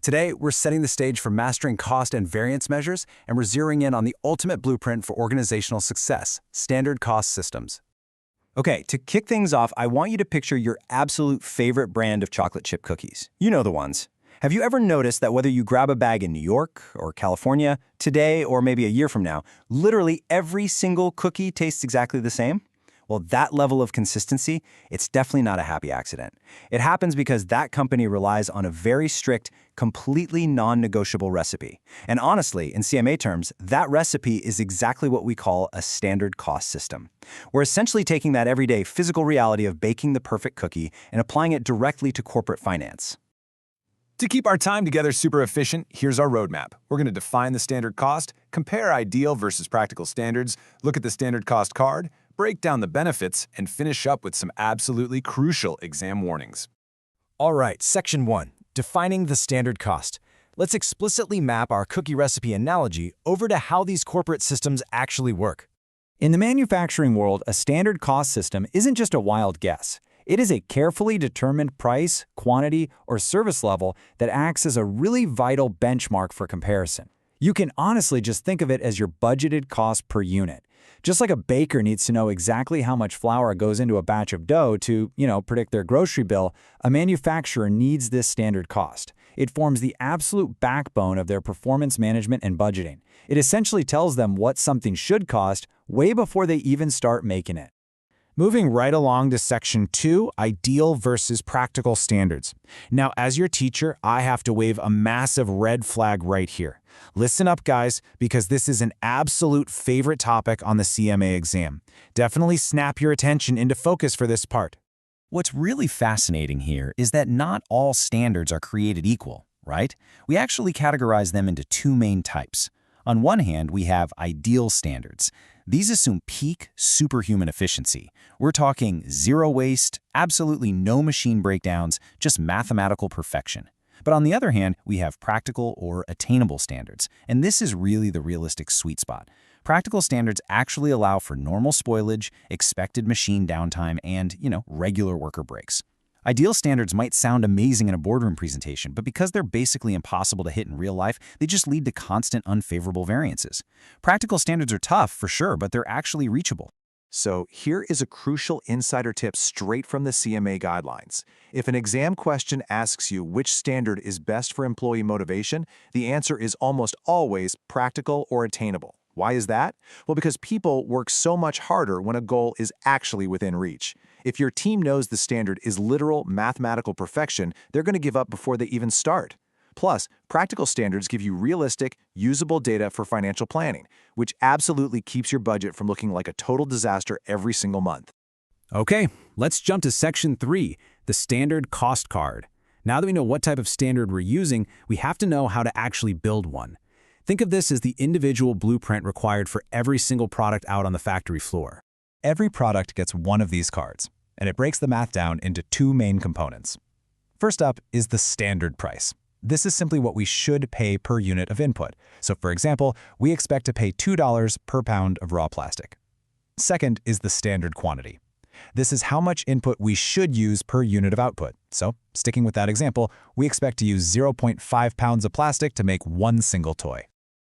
Today, we're setting the stage for mastering cost and variance measures, and we're zeroing in on the ultimate blueprint for organizational success, standard cost systems. Okay, to kick things off, I want you to picture your absolute favorite brand of chocolate chip cookies. You know the ones. Have you ever noticed that whether you grab a bag in New York or California, today or maybe a year from now, literally every single cookie tastes exactly the same? Well, that level of consistency, it's definitely not a happy accident. It happens because that company relies on a very strict, completely non-negotiable recipe. And honestly, in CMA terms, that recipe is exactly what we call a standard cost system. We're essentially taking that everyday physical reality of baking the perfect cookie and applying it directly to corporate finance. To keep our time together super efficient, here's our roadmap. We're going to define the standard cost, compare ideal versus practical standards, look at the standard cost card, break down the benefits, and finish up with some absolutely crucial exam warnings. All right, Section 1, defining the standard cost. Let's explicitly map our cookie recipe analogy over to how these corporate systems actually work. In the manufacturing world, a standard cost system isn't just a wild guess. It is a carefully determined price, quantity, or service level that acts as a really vital benchmark for comparison. You can honestly just think of it as your budgeted cost per unit. Just like a baker needs to know exactly how much flour goes into a batch of dough to, predict their grocery bill, a manufacturer needs this standard cost. It forms the absolute backbone of their performance management and budgeting. It essentially tells them what something should cost way before they even start making it. Moving right along to Section 2, ideal versus practical standards. Now, as your teacher, I have to wave a massive red flag right here. Listen up, guys, because this is an absolute favorite topic on the CMA exam. Definitely snap your attention into focus for this part. What's really fascinating here is that not all standards are created equal, right? We actually categorize them into two main types. On one hand, we have ideal standards. These assume peak superhuman efficiency. We're talking zero waste, absolutely no machine breakdowns, just mathematical perfection. But on the other hand, we have practical or attainable standards, and this is really the realistic sweet spot. Practical standards actually allow for normal spoilage, expected machine downtime, and, regular worker breaks. Ideal standards might sound amazing in a boardroom presentation, but because they're basically impossible to hit in real life, they just lead to constant unfavorable variances. Practical standards are tough, for sure, but they're actually reachable. So here is a crucial insider tip straight from the CMA guidelines. If an exam question asks you which standard is best for employee motivation, the answer is almost always practical or attainable. Why is that? Well, because people work so much harder when a goal is actually within reach. If your team knows the standard is literal mathematical perfection, they're going to give up before they even start. Plus, practical standards give you realistic, usable data for financial planning, which absolutely keeps your budget from looking like a total disaster every single month. Okay, let's jump to Section 3, the standard cost card. Now that we know what type of standard we're using, we have to know how to actually build one. Think of this as the individual blueprint required for every single product out on the factory floor. Every product gets one of these cards, and it breaks the math down into two main components. First up is the standard price. This is simply what we should pay per unit of input. So for example, we expect to pay $2 per pound of raw plastic. Second is the standard quantity. This is how much input we should use per unit of output. So, sticking with that example, we expect to use 0.5 pounds of plastic to make one single toy.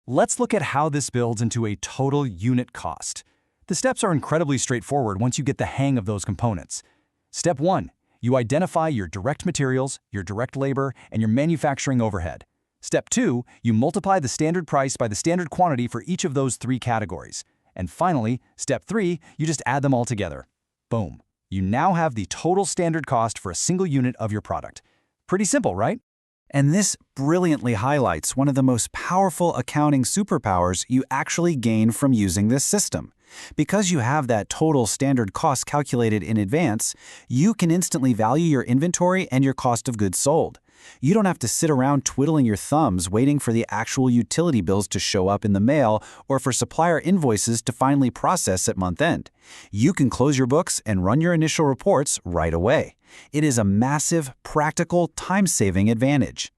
Let's look at how this builds into a total unit cost. The steps are incredibly straightforward once you get the hang of those components. Step 1. You identify your direct materials, your direct labor, and your manufacturing overhead. Step 2. You multiply the standard price by the standard quantity for each of those three categories. And finally, Step 3, you just add them all together. Boom. You now have the total standard cost for a single unit of your product. Pretty simple, right? And this brilliantly highlights one of the most powerful accounting superpowers you actually gain from using this system. Because you have that total standard cost calculated in advance, you can instantly value your inventory and your cost of goods sold. You don't have to sit around twiddling your thumbs waiting for the actual utility bills to show up in the mail or for supplier invoices to finally process at month end. You can close your books and run your initial reports right away. It is a massive, practical, time-saving advantage.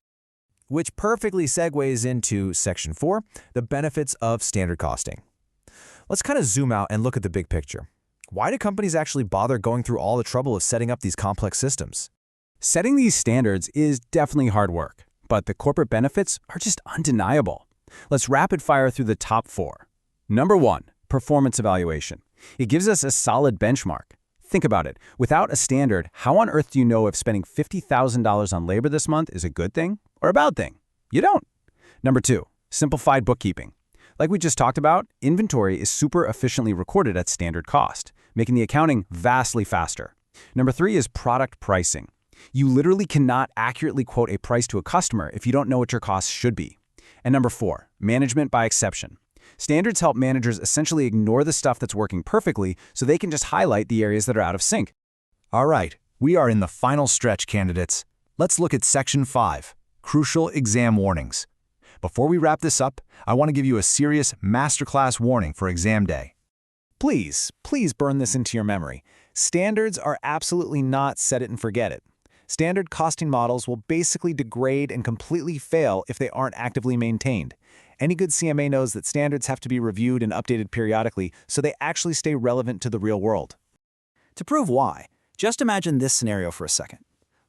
Which perfectly segues into Section 4, the benefits of standard costing. Let's kind of zoom out and look at the big picture. Why do companies actually bother going through all the trouble of setting up these complex systems? Setting these standards is definitely hard work, but the corporate benefits are just undeniable. Let's rapid fire through the top 4. Number 1, performance evaluation. It gives us a solid benchmark. Think about it. Without a standard, how on earth do you know if spending $50,000 on labor this month is a good thing or a bad thing? You don't. Number 2, simplified bookkeeping. Like we just talked about, inventory is super efficiently recorded at standard cost, making the accounting vastly faster. Number 3 is product pricing. You literally cannot accurately quote a price to a customer if you don't know what your costs should be. And number 4, management by exception. Standards help managers essentially ignore the stuff that's working perfectly so they can just highlight the areas that are out of sync. All right, we are in the final stretch, candidates. Let's look at Section 5, Crucial Exam Warnings. Before we wrap this up, I want to give you a serious masterclass warning for exam day. Please burn this into your memory. Standards are absolutely not set it and forget it. Standard costing models will basically degrade and completely fail if they aren't actively maintained. Any good CMA knows that standards have to be reviewed and updated periodically so they actually stay relevant to the real world. To prove why, just imagine this scenario for a second.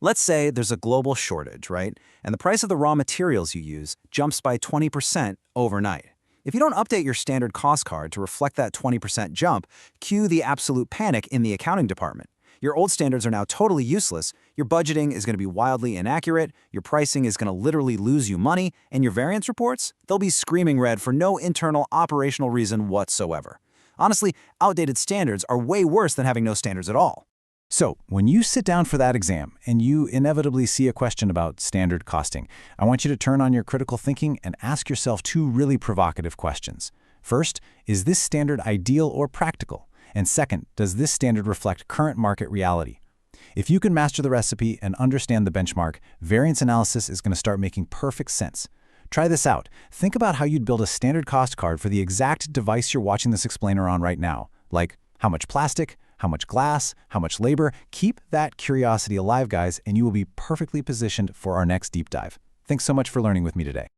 Let's say there's a global shortage, right? And the price of the raw materials you use jumps by 20% overnight. If you don't update your standard cost card to reflect that 20% jump, cue the absolute panic in the accounting department. Your old standards are now totally useless, your budgeting is going to be wildly inaccurate, your pricing is going to literally lose you money, and your variance reports, they'll be screaming red for no internal operational reason whatsoever. Honestly, outdated standards are way worse than having no standards at all. So, when you sit down for that exam and you inevitably see a question about standard costing, I want you to turn on your critical thinking and ask yourself 2 really provocative questions. First, is this standard ideal or practical? And second, does this standard reflect current market reality? If you can master the recipe and understand the benchmark, variance analysis is going to start making perfect sense. Try this out. Think about how you'd build a standard cost card for the exact device you're watching this explainer on right now, like how much plastic, how much glass, how much labor. Keep that curiosity alive, guys, and you will be perfectly positioned for our next deep dive. Thanks so much for learning with me today.